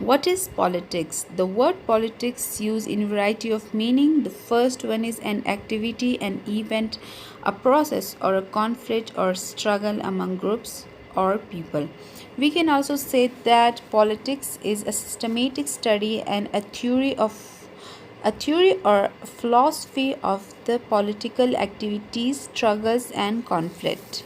What is politics? The word politics used in variety of meaning. The first one is an activity, an event, a process or a conflict or struggle among groups or people. We can also say that politics is a systematic study and a theory or philosophy of the political activities, struggles and conflict.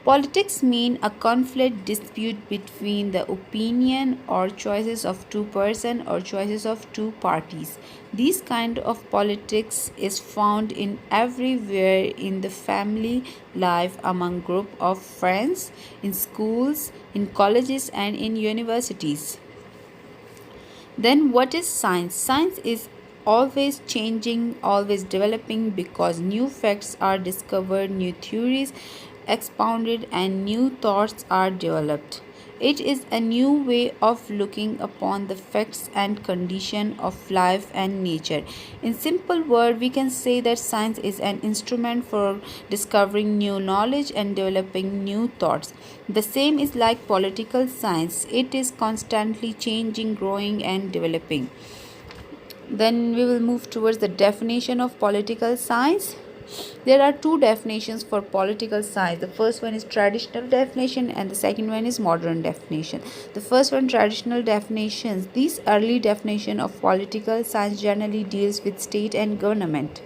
Politics mean a conflict dispute between the opinion or choices of two persons or choices of two parties. This kind of politics is found in everywhere in the family life among group of friends, in schools, in colleges and in universities. Then, what is science? Science is always changing, always developing because new facts are discovered, new theories expounded, and new thoughts are developed. It is a new way of looking upon the facts and condition of life and nature. In simple word, we can say that science is an instrument for discovering new knowledge and developing new thoughts. The same is like political science. It is constantly changing, growing and developing. Then we will move towards the definition of political science. There are two definitions for political science. The first one is traditional definition and the second one is modern definition. The first one, traditional definitions. This early definition of political science generally deals with state and government.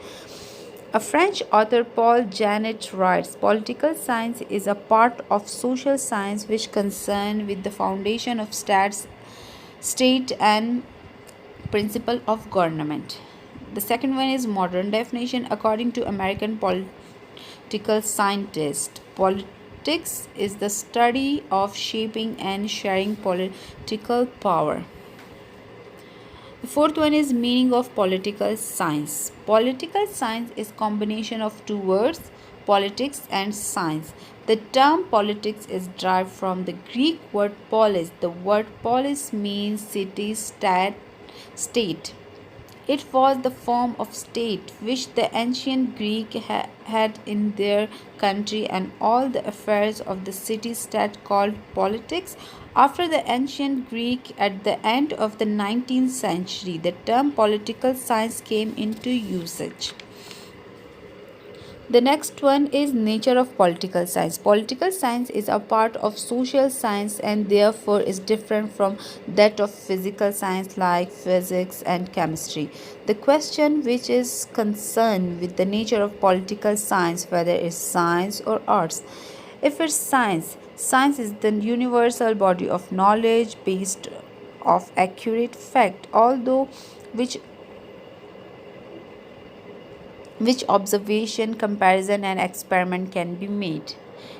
A French author, Paul Janet, writes, political science is a part of social science which concern with the foundation of state and principle of government. The second one is modern definition. According to American political scientist, politics is the study of shaping and sharing political power. The fourth one is meaning of political science. Political science is combination of two words, politics and science. The term politics is derived from the Greek word polis. The word polis means city, state. It was the form of state which the ancient Greek had in their country, and all the affairs of the city-state called politics. After the ancient Greek, at the end of the 19th century, the term political science came into usage. The next one is nature of political science. Political science is a part of social science and therefore is different from that of physical science like physics and chemistry. The question which is concerned with the nature of political science, whether it's science or arts. If it's science, science is the universal body of knowledge based of accurate fact, although which observation, comparison, and experiment can be made.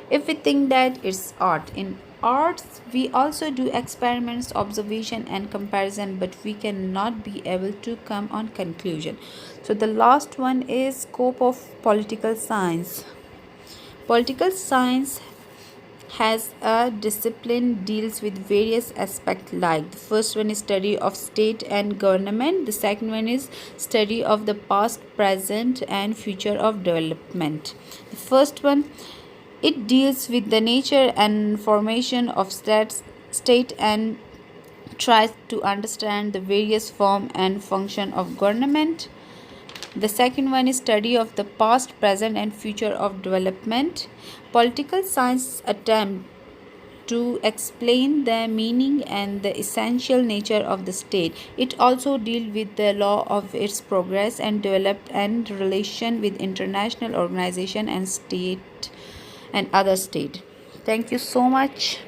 If we think that it's art, in arts we also do experiments, observation, and comparison, but we cannot be able to come on conclusion. So the last one is scope of political science. Political science has a discipline deals with various aspects, like the first one is study of state and government, the second one is study of the past, present and future of development. The first one, it deals with the nature and formation of state and tries to understand the various form and function of government. The second one is study of the past, present and future of development. Political science attempt to explain the meaning and the essential nature of the state. It also deals with the law of its progress and development and relation with international organization and state and other state. Thank you so much.